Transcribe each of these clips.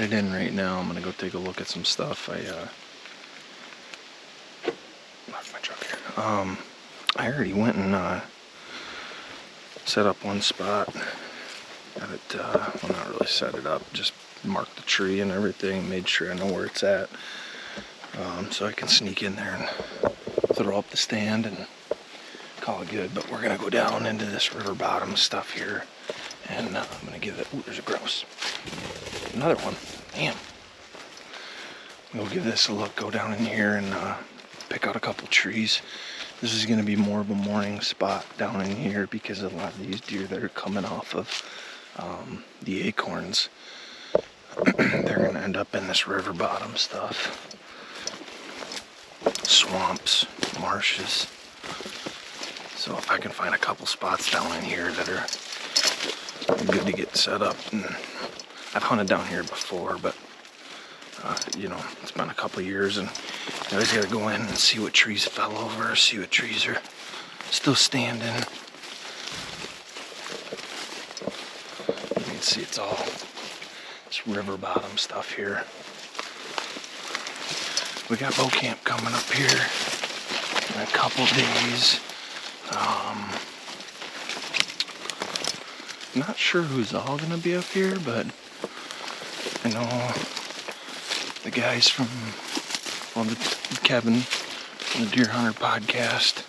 headed in right now. I'm gonna go take a look at some stuff. I left my truck here. I already went and set up one spot. Got it, well, not really set it up, just marked the tree and everything, made sure I know where it's at. So I can sneak in there and throw up the stand and call it good. But we're gonna go down into this river bottom stuff here, and I'm gonna give it, ooh, there's a grouse. Another one, damn. We'll give this a look, go down in here and pick out a couple trees. This is gonna be more of a morning spot down in here because a lot of these deer that are coming off of the acorns, they're gonna end up in this river bottom stuff. Swamps, marshes. So if I can find a couple spots down in here that are good to get set up, and I've hunted down here before, but you know, it's been a couple years, and you always got to go in and see what trees fell over, see what trees are still standing. You can see it's all this river bottom stuff here. We got bow camp coming up here in a couple days. Not sure who's all gonna be up here, but I know the guys from, well, Kevin from the Deer Hunter podcast,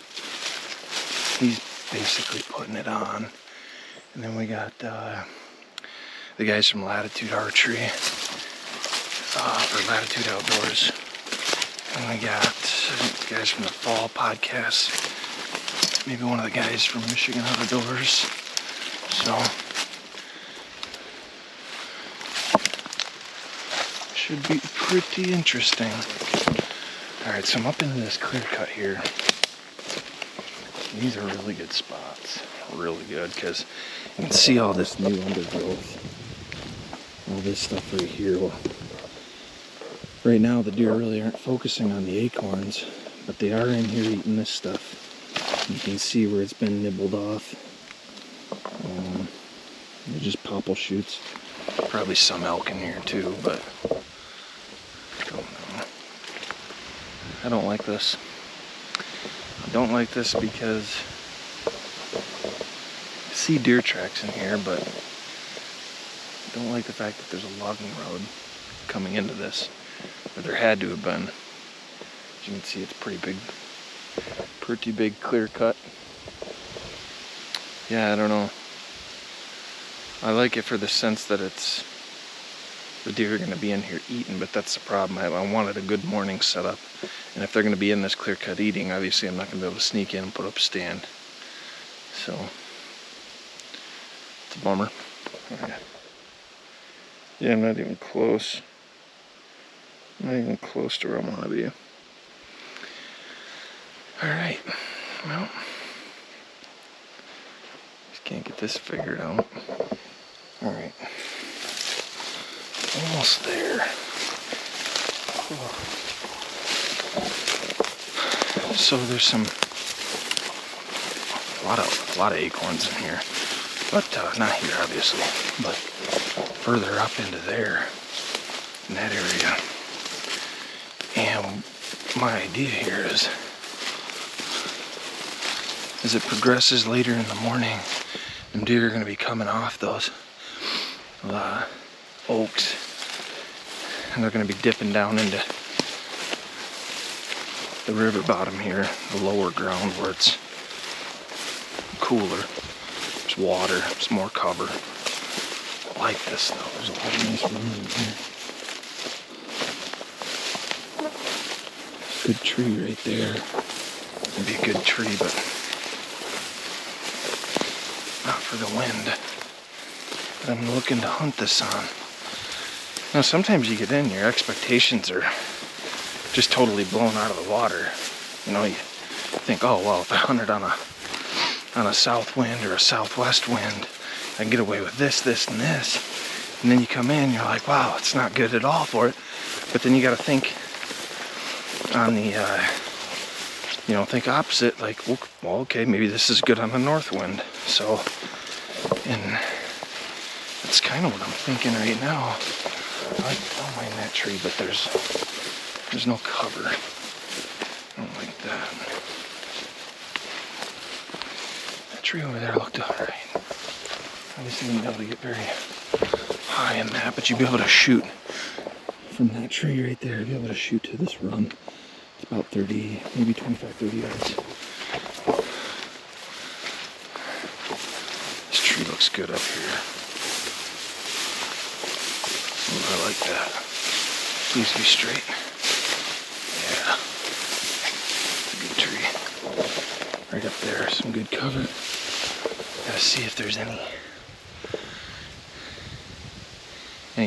he's basically putting it on. And then we got the guys from Latitude Archery, or Latitude Outdoors. And we got the guys from the Fall podcast, maybe one of the guys from Michigan Outdoors. So should be pretty interesting. Alright, so I'm up into this clear cut here. These are really good spots. Really good, because you can see all this new undergrowth. All this stuff right here. Well, right now the deer really aren't focusing on the acorns, but they are in here eating this stuff. You can see where it's been nibbled off. They're just popple shoots. Probably some elk in here too, but I don't know. I don't like this. I don't like this because I see deer tracks in here, but I don't like the fact that there's a logging road coming into this. Or there had to have been. As you can see, it's pretty big clear cut. Yeah, I don't know. I like it for the sense that it's the deer are going to be in here eating, but that's the problem. I wanted a good morning setup, and if they're going to be in this clear cut eating, obviously I'm not going to be able to sneak in and put up a stand. So it's a bummer. Right. Yeah, I'm not even close. Not even close to where I want to be. Alright, well, just can't get this figured out. Alright, almost there. So there's a lot of acorns in here, but not here obviously, but further up into there, in that area. And my idea here is, as it progresses later in the morning, them deer are going to be coming off those oaks, and they're going to be dipping down into the river bottom here, the lower ground where it's cooler, there's water, there's more cover. I like this though, there's a lot of nice room in here. Good tree right there. It'd be a good tree, but not for the wind that I'm looking to hunt this on. Now sometimes you get in, your expectations are just totally blown out of the water. You know, you think, oh well, if I hunted on a south wind or a southwest wind, I can get away with this, this, and this. And then you come in, you're like, wow, it's not good at all for it. But then you got to think on the, you know, think opposite, like, well, okay, maybe this is good on the north wind. So, and that's kind of what I'm thinking right now. I don't mind that tree, but there's no cover. I don't like that. That tree over there looked alright. Obviously you wouldn't be able to get very high in that, but you'd be able to shoot from that tree right there. You'd be able to shoot to this run. It's about 30, maybe 25, 30 yards. This tree looks good up here. Ooh, I like that. Please be straight. Yeah. It's a good tree. Right up there, some good cover. Gotta see if there's any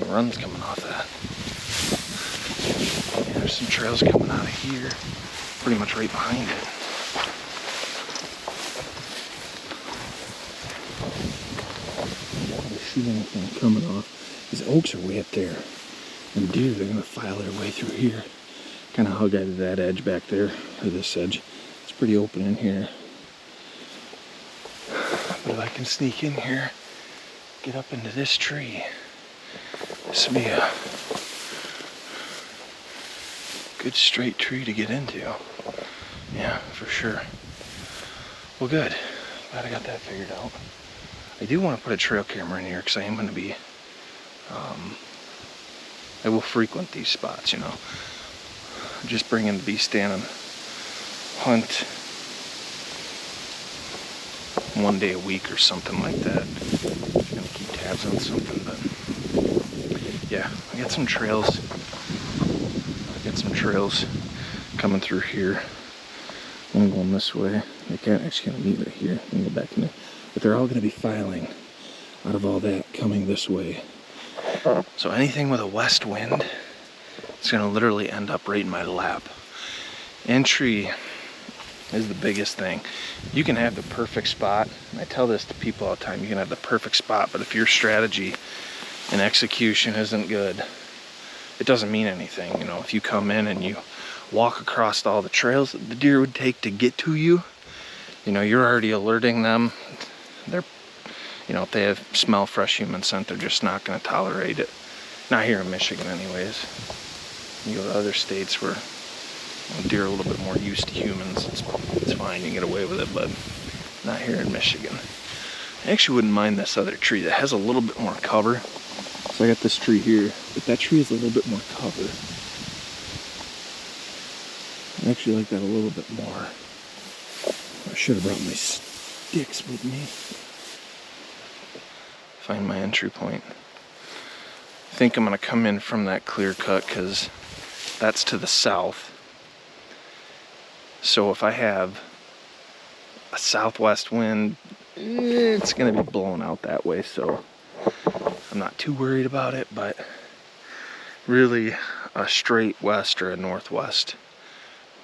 runs coming off that. Yeah, there's some trails coming out of here, pretty much right behind it. I don't see anything coming off. These oaks are way up there, and deer, they're gonna file their way through here. Kind of hug out of that edge back there, or this edge. It's pretty open in here. But if I can sneak in here, get up into this tree, this would be a good straight tree to get into. Yeah, for sure. Well, good. Glad I got that figured out. I do want to put a trail camera in here because I am going to be, I will frequent these spots, you know. Just bring in the beast stand and hunt one day a week or something like that. I'm gonna keep tabs on something, but yeah, I got some trails. Coming through here. One going this way. They can't actually kind of meet right here. I'm gonna go back in there. But they're all gonna be filing out of all that coming this way. So anything with a west wind, it's gonna literally end up right in my lap. Entry is the biggest thing. You can have the perfect spot, and I tell this to people all the time, you can have the perfect spot, but if your strategy and execution isn't good, it doesn't mean anything. You know, if you come in and you walk across all the trails that the deer would take to get to you, you know, you're already alerting them. They're, you know, if they have smell fresh human scent, they're just not going to tolerate it. Not here in Michigan anyways. You go to other states where deer are a little bit more used to humans, it's fine, you get away with it, but not here in Michigan. I actually wouldn't mind this other tree that has a little bit more cover. So I got this tree here, but that tree is a little bit more cover. I actually like that a little bit more. I should have brought my sticks with me. Find my entry point. I think I'm gonna come in from that clear cut because that's to the south. So if I have a southwest wind, it's gonna be blown out that way, so I'm not too worried about it, but really a straight west or a northwest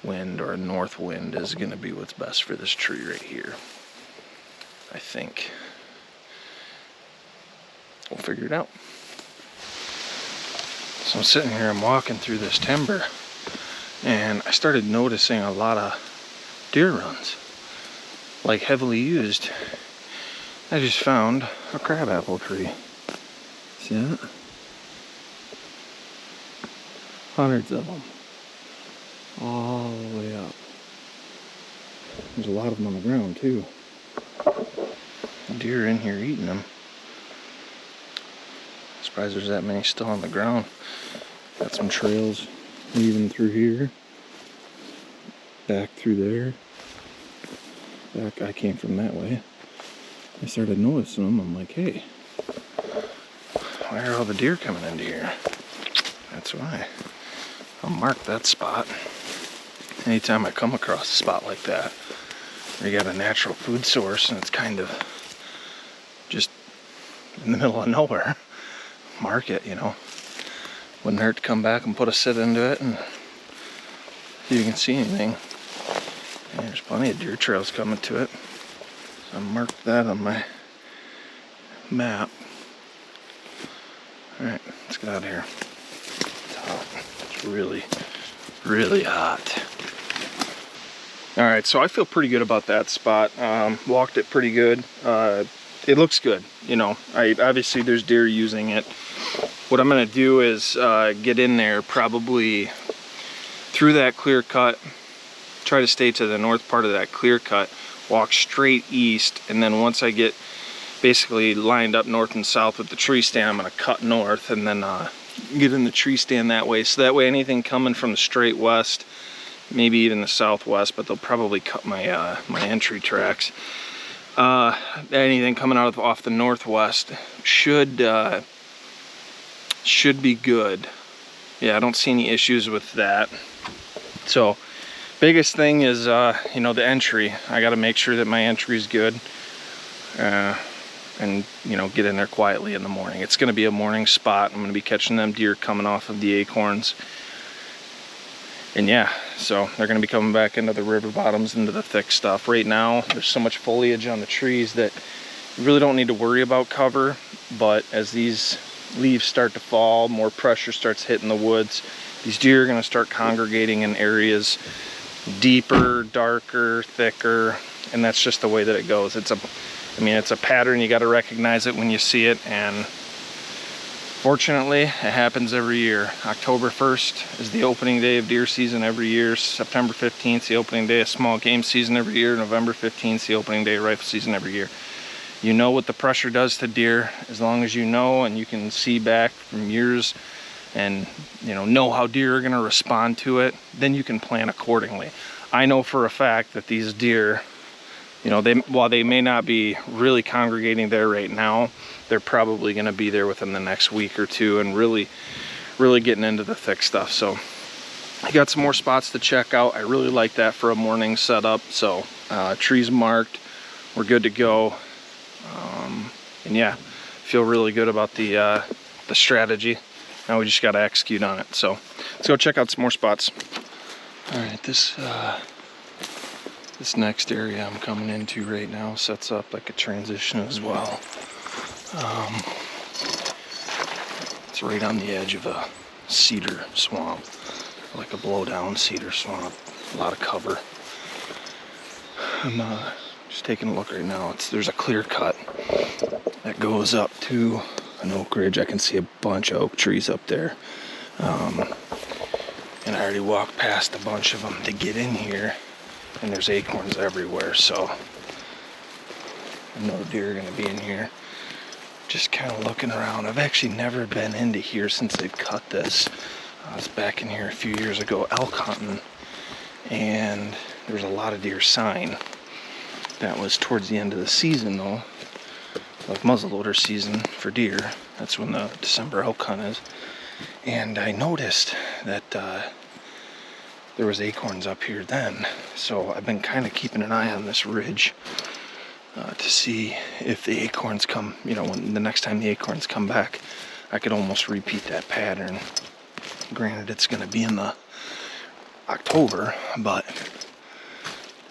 wind or a north wind is gonna be what's best for this tree right here, I think. We'll figure it out. So I'm sitting here, I'm walking through this timber, and I started noticing a lot of deer runs, like heavily used. I just found a crabapple tree. See that? Hundreds of them. All the way up. There's a lot of them on the ground too. Deer in here eating them. Surprised there's that many still on the ground. Got some trails leaving through here. Back through there. Back, I came from that way. I started noticing them. I'm like, hey, why are all the deer coming into here? That's why. I'll mark that spot. Anytime I come across a spot like that, where you got a natural food source and it's kind of just in the middle of nowhere, mark it, you know. Wouldn't hurt to come back and put a sit into it and see if you can see anything. And there's plenty of deer trails coming to it. So I marked that on my map. Alright, let's get out of here. It's hot. It's really, really hot. Alright, so I feel pretty good about that spot. Walked it pretty good. It looks good, you know. Obviously there's deer using it. what I'm gonna do is get in there probably through that clear cut, try to stay to the north part of that clear cut, walk straight east, and then once I get basically lined up north and south with the tree stand, I'm gonna cut north and then get in the tree stand that way. So that way anything coming from the straight west, maybe even the southwest, but they'll probably cut my my entry tracks. Anything coming out of off the northwest should be good. Yeah, I don't see any issues with that. So biggest thing is you know, the entry. I got to make sure that my entry is good, and you know, get in there quietly in the morning. It's going to be a morning spot. I'm going to be catching them deer coming off of the acorns. And yeah, so they're going to be coming back into the river bottoms, into the thick stuff. Right now, there's so much foliage on the trees that you really don't need to worry about cover. But as these leaves start to fall, more pressure starts hitting the woods, these deer are going to start congregating in areas deeper, darker, thicker, and that's just the way that it goes. I mean, it's a pattern. You got to recognize it when you see it, and fortunately, it happens every year. October 1st is the opening day of deer season every year. September 15th is the opening day of small game season every year. November 15th is the opening day of rifle season every year. You know what the pressure does to deer. As long as you know and you can see back from years and you know how deer are going to respond to it, then you can plan accordingly. I know for a fact that these deer, you know, while they may not be really congregating there right now, they're probably going to be there within the next week or two and really getting into the thick stuff. So I got some more spots to check out. I really like that for a morning setup. So trees marked, we're good to go. And yeah, feel really good about the strategy. Now we just got to execute on it. So let's go check out some more spots. All right, this next area I'm coming into right now sets up like a transition as well. It's right on the edge of a cedar swamp, like a blowdown cedar swamp. A lot of cover. I'm just taking a look right now. There's a clear cut that goes up to an oak ridge. I can see a bunch of oak trees up there. And I already walked past a bunch of them to get in here, and there's acorns everywhere, so I know deer are going to be in here. Just kind of looking around. I've actually never been into here since they've cut this. I was back in here a few years ago elk hunting, and there was a lot of deer sign. That was towards the end of the season though, like muzzleloader season for deer. That's when the December elk hunt is. And I noticed that there was acorns up here then. So I've been kind of keeping an eye on this ridge to see if the acorns come, you know, when the next time the acorns come back, I could almost repeat that pattern. Granted, it's going to be in the October, but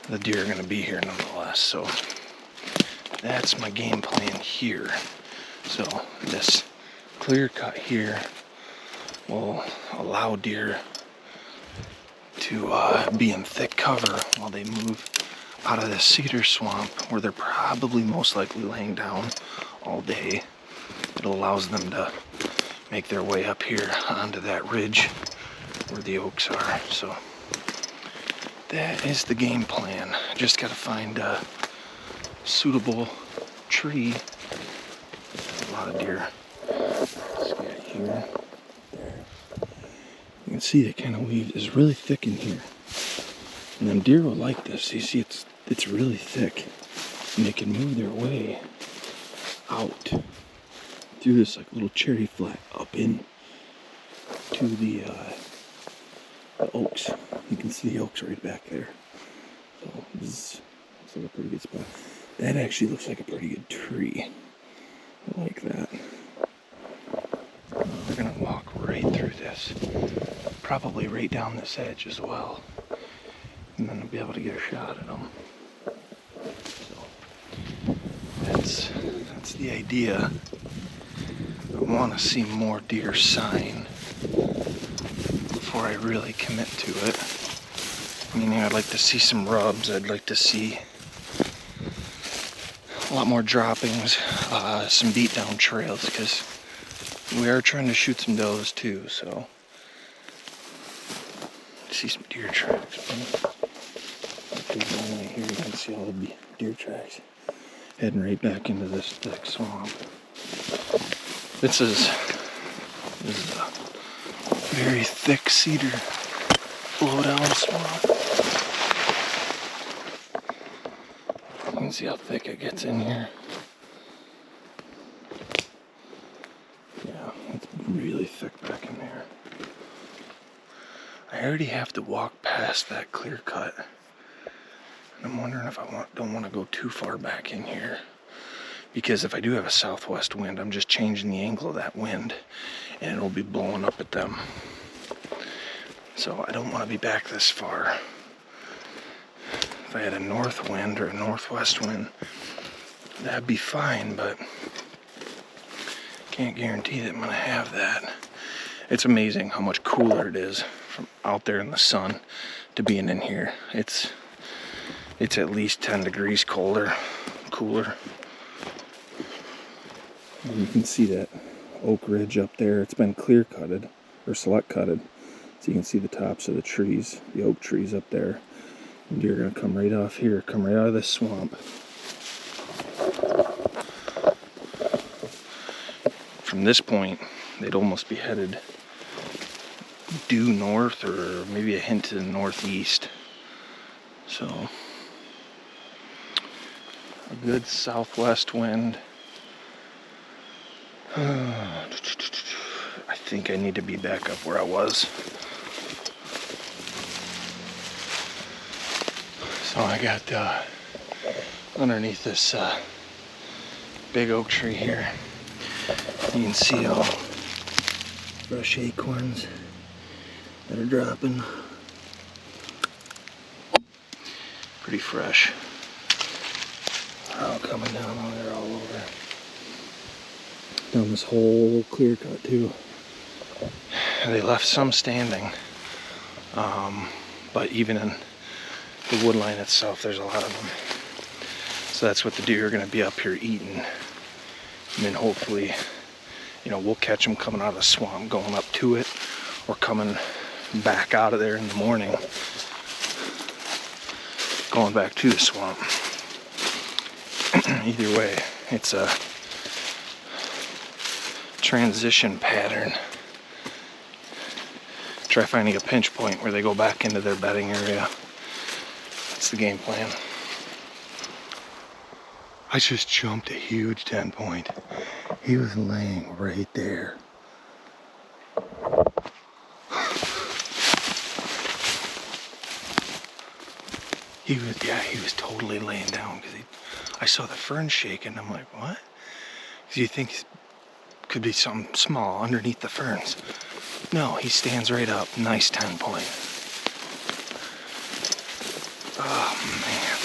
the deer are going to be here nonetheless. So that's my game plan here. So this clear cut here will allow deer to be in thick cover while they move out of the cedar swamp, where they're probably most likely laying down all day. It allows them to make their way up here onto that ridge where the oaks are. So that is the game plan. Just got to find a suitable tree. A lot of deer. Let's get here. There. You can see the kind of weave is really thick in here. And then deer will like this. You see it's really thick. And they can move their way out through this like little cherry flat up in to the oaks. You can see the oaks right back there. So this looks like a pretty good spot. That actually looks like a pretty good tree. I like that. We're gonna walk right through this. Probably right down this edge as well. And then we'll be able to get a shot at them. So that's the idea. I want to see more deer sign before I really commit to it. Meaning I'd like to see some rubs. I'd like to see a lot more droppings, some beat down trails, because We are trying to shoot some does too, so. I see some deer tracks. Here you can see all the deer tracks heading right back into this thick swamp. This is a very thick cedar blowdown swamp. You can see how thick it gets in here. Yeah, it's really thick back in there. I already have to walk past that clear cut. And I'm wondering if I don't want to go too far back in here. Because if I do have a southwest wind, I'm just changing the angle of that wind and it'll be blowing up at them. So I don't want to be back this far. If I had a north wind or a northwest wind, that'd be fine, but can't guarantee that I'm gonna have that. It's amazing how much cooler it is from out there in the sun to being in here. It's at least 10 degrees cooler. And you can see that oak ridge up there. It's been clear cutted or select cutted. So you can see the tops of the trees, the oak trees up there. And deer are gonna come right off here, come right out of this swamp. From this point, they'd almost be headed due north or maybe a hint to the northeast. So, a good southwest wind. I think I need to be back up where I was. So I got underneath this big oak tree here. You can see all fresh acorns that are dropping. Pretty fresh. Oh, coming down on there all over. Down this whole clear cut too. They left some standing. But even in the wood line itself, there's a lot of them. So that's what the deer are gonna be up here eating. And then hopefully, you know, we'll catch them coming out of the swamp, going up to it, or coming back out of there in the morning, going back to the swamp. Either way, it's a transition pattern. Try finding a pinch point where they go back into their bedding area. That's the game plan. I just jumped a huge 10 point. He was laying right there. He was totally laying down because I saw the fern shaking. I'm like, what? Do you think it could be something small underneath the ferns? No, he stands right up. Nice 10 point. Oh man.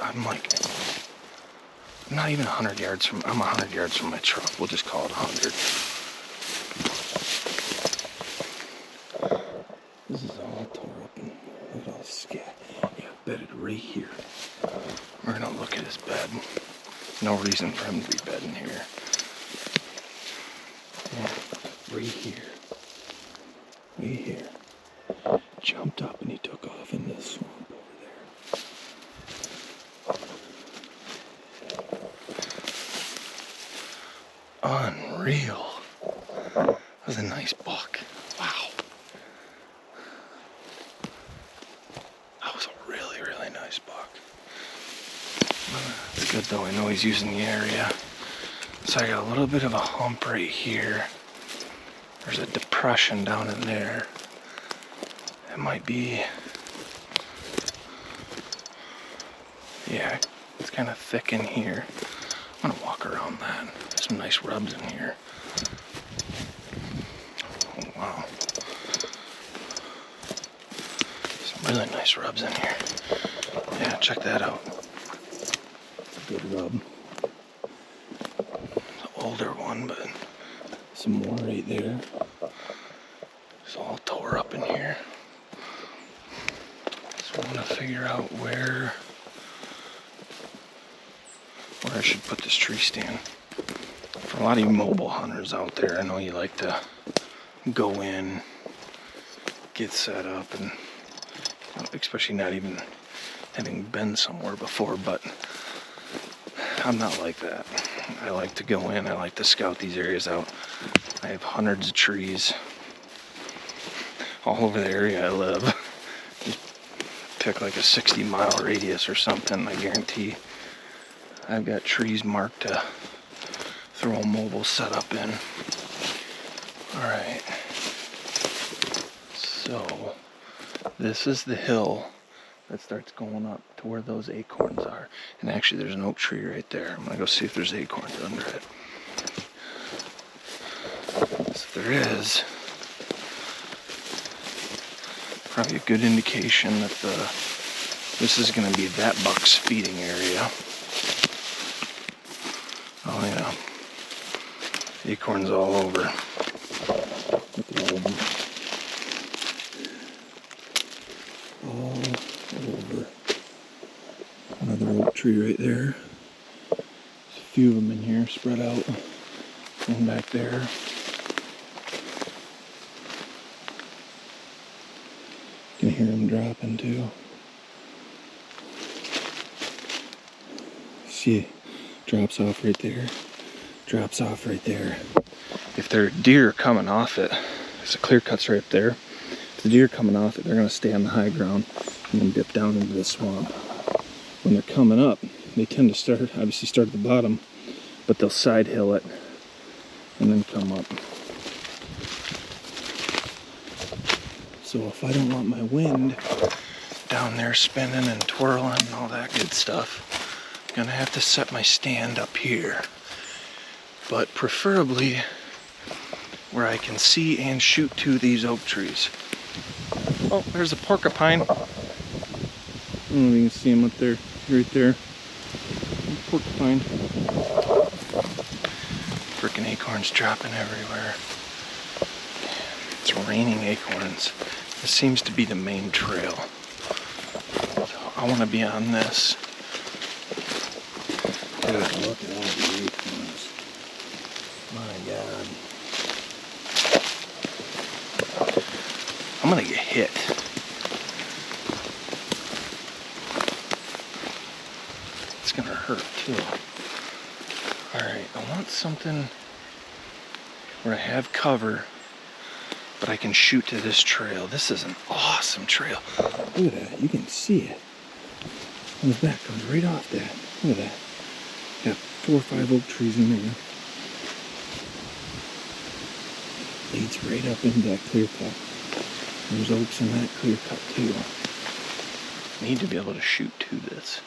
I'm like, I'm not even 100 yards from, I'm 100 yards from my truck. We'll just call it 100. This is all tore up and look at all the scat. Yeah, bedded right here. We're gonna look at his bed. No reason for him to be bedding here. Yeah, right here. Right here. Jumped up and he took off in this swamp over there. Unreal. That was a nice buck. Wow. That was a really, really nice buck. It's good though, I know he's using the area. So I got a little bit of a hump right here. There's a depression down in there. It might be, yeah, it's kind of thick in here. I'm gonna walk around that. There's some nice rubs in here. Oh, wow. Some really nice rubs in here. Yeah, check that out. Good rub. The older one, but some more right there. It's all tore up in here. So I want to figure out where I should put this tree stand. For a lot of you mobile hunters out there, I know you like to go in, get set up, and especially not even having been somewhere before, but I'm not like that. I like to go in, I like to scout these areas out. I have hundreds of trees all over the area I live. Just pick like a 60-mile radius or something, I guarantee I've got trees marked to throw a mobile setup in. Alright, so this is the hill that starts going up to where those acorns are. And actually there's an oak tree right there. I'm gonna go see if there's acorns under it. If there is, probably a good indication that this is gonna be that buck's feeding area. Oh yeah, acorns all over. Look at all of them. All over. Another oak tree right there. There's a few of them in here spread out. One back there. You can hear them dropping too. See, drops off right there. Drops off right there. If there are deer coming off it, there's a clear cut's right up there. If the deer coming off it, they're going to stay on the high ground and then dip down into the swamp. When they're coming up, they tend to obviously start at the bottom, but they'll side hill it and then come up. So if I don't want my wind down there spinning and twirling and all that good stuff, I'm gonna have to set my stand up here. But preferably where I can see and shoot to these oak trees. Oh, there's a porcupine. I don't know if you can see him up there, right there. Porcupine. Frickin' acorns dropping everywhere. It's raining acorns. This seems to be the main trail. So I want to be on this. Dude, look at all the acorns. My God. I'm gonna get hit. It's gonna hurt too. Alright, I want something where I have cover, but I can shoot to this trail. This is an awesome trail. Look at that, you can see it. And the back comes right off that. Look at that. Got 4 or 5 oak trees in there. Leads right up into that clear cut. There's oaks in that clear cut too. I need to be able to shoot to this.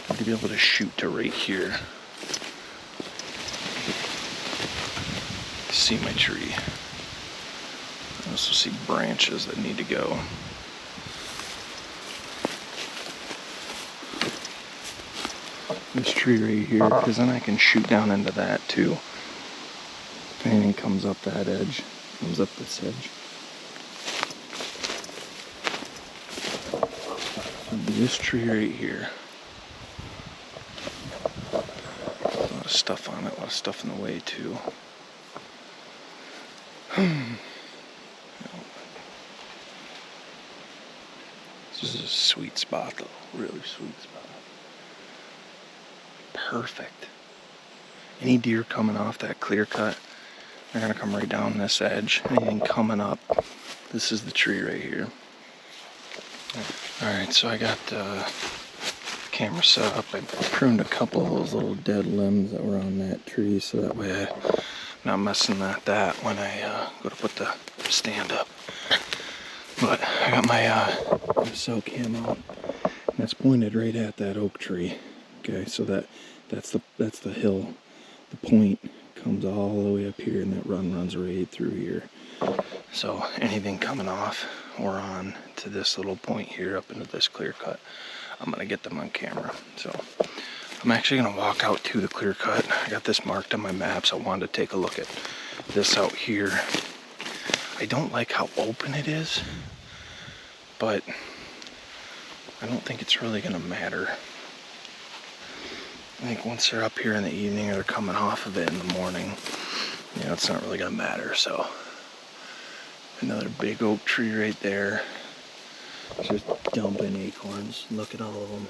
I need to be able to shoot to right here. See my tree. I also see branches that need to go. This tree right here, because then I can shoot down into that too. If anything comes up that edge, comes up this edge. This tree right here. A lot of stuff on it, a lot of stuff in the way too. This is a sweet spot though, really sweet spot. Perfect. Any deer coming off that clear cut, they're gonna come right down this edge. Anything coming up, this is the tree right here. Alright, so I got the camera set up. I pruned a couple of those little dead limbs that were on that tree so that way I'm not messing at that when I go to put the stand up. But I got my cell cam on, and that's pointed right at that oak tree. Okay, so that's the hill. The point comes all the way up here, and that runs right through here. So anything coming off or on to this little point here up into this clear cut, I'm gonna get them on camera. So I'm actually gonna walk out to the clear cut. I got this marked on my maps. I wanted to take a look at this out here. I don't like how open it is, but I don't think it's really gonna matter. I think once they're up here in the evening or they're coming off of it in the morning, you know, it's not really gonna matter. So another big oak tree right there. Just dumping acorns. Look at all of them.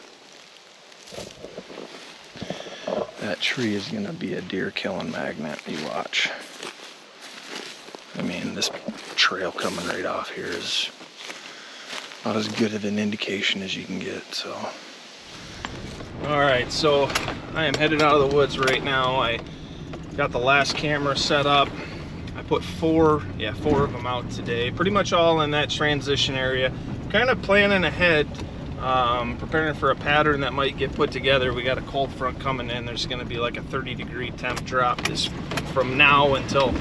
That tree is gonna be a deer killing magnet. You watch. I mean, this trail coming right off here is about as good of an indication as you can get. So, all right, so I am headed out of the woods right now. I got the last camera set up. I put four of them out today, pretty much all in that transition area. Kind of planning ahead, preparing for a pattern that might get put together. We got a cold front coming in. There's going to be like a 30-degree temp drop from now until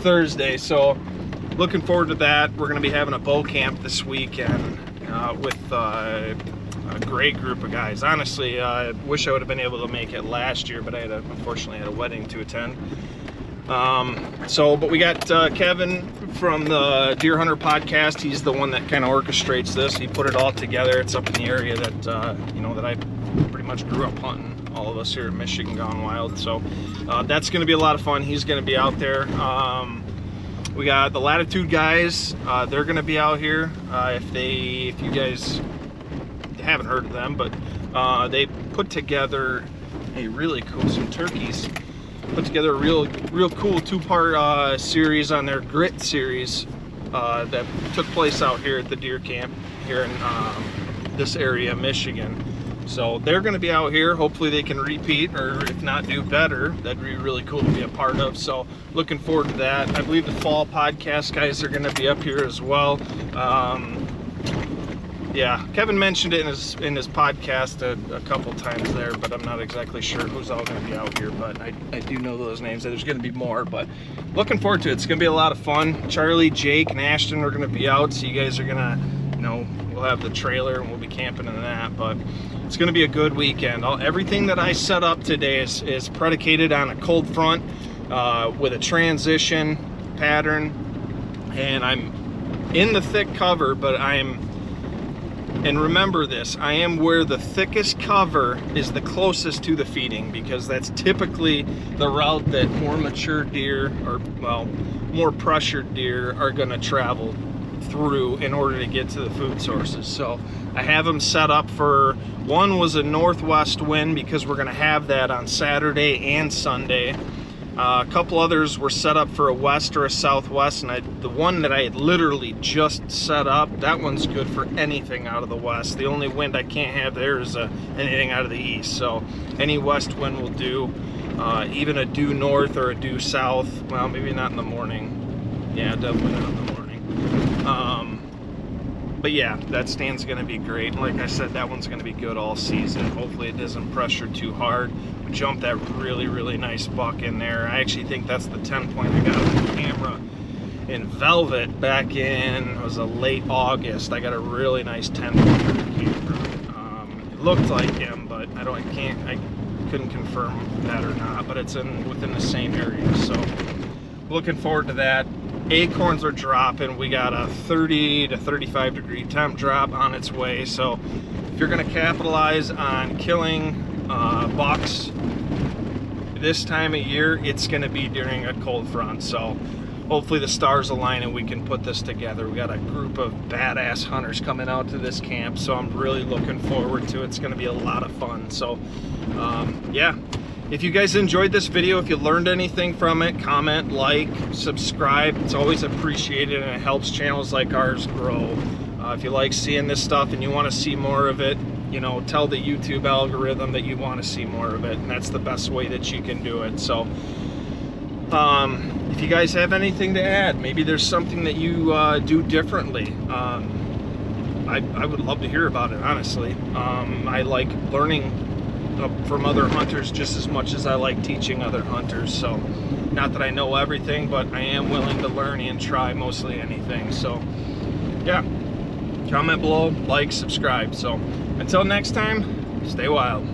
Thursday, so looking forward to that. We're going to be having a bow camp this weekend with a great group of guys. Honestly, I wish I would have been able to make it last year, but I unfortunately had a wedding to attend. But we got Kevin from the Deer Hunter podcast. He's the one that kind of orchestrates this. He put it all together. It's up in the area that you know, that I pretty much grew up hunting. All of us here in Michigan Gone Wild. So that's going to be a lot of fun. He's going to be out there. We got the Latitude guys. They're going to be out here. If you guys haven't heard of them, but they put together a really cool, some turkeys. Put together a real cool two-part series on their Grit series that took place out here at the deer camp here in this area, Michigan. So they're going to be out here. Hopefully they can repeat, or if not, do better. That'd be really cool to be a part of. So looking forward to that. I believe the fall podcast guys are going to be up here as well. Yeah, Kevin mentioned it in his podcast a couple times there, but I'm not exactly sure who's all going to be out here. But I do know those names. There's going to be more, but looking forward to it. It's going to be a lot of fun. Charlie, Jake, and Ashton are going to be out, so you guys are going to, you know, we'll have the trailer and we'll be camping in that. But it's going to be a good weekend. Everything that I set up today is predicated on a cold front with a transition pattern, and I'm in the thick cover, but and remember this, I am where the thickest cover is the closest to the feeding, because that's typically the route that more mature deer, or well, more pressured deer are going to travel through in order to get to the food sources. So I have them set up for, one was a northwest wind because we're going to have that on Saturday and Sunday. A couple others were set up for a west or a southwest, and the one that I had literally just set up, that one's good for anything out of the west. The only wind I can't have there is anything out of the east. So any west wind will do, even a due north or a due south. Well, maybe not in the morning. Yeah, definitely not in the morning. But yeah, that stand's going to be great. And like I said, that one's going to be good all season. Hopefully it doesn't pressure too hard. We jumped that really nice buck in there. I actually think that's the 10 point I got on the camera in Velvet back in, it was a late August. I got a really nice 10 point on the camera. It looked like him, but I couldn't confirm that or not, but it's within the same area. So looking forward to that. Acorns are dropping. We got a 30 to 35 degree temp drop on its way. So if you're going to capitalize on killing bucks this time of year, it's going to be during a cold front. So hopefully the stars align and we can put this together. We got a group of badass hunters coming out to this camp, so I'm really looking forward to it. It's going to be a lot of fun. So yeah. If you guys enjoyed this video, if you learned anything from it, comment, like, subscribe. It's always appreciated, and it helps channels like ours grow. If you like seeing this stuff and you want to see more of it, you know, tell the YouTube algorithm that you want to see more of it, and that's the best way that you can do it. So if you guys have anything to add, maybe there's something that you do differently, I would love to hear about it, honestly. I like learning from other hunters just as much as I like teaching other hunters. So not that I know everything, but I am willing to learn and try mostly anything. So yeah, comment below, like, subscribe. So until next time, stay wild.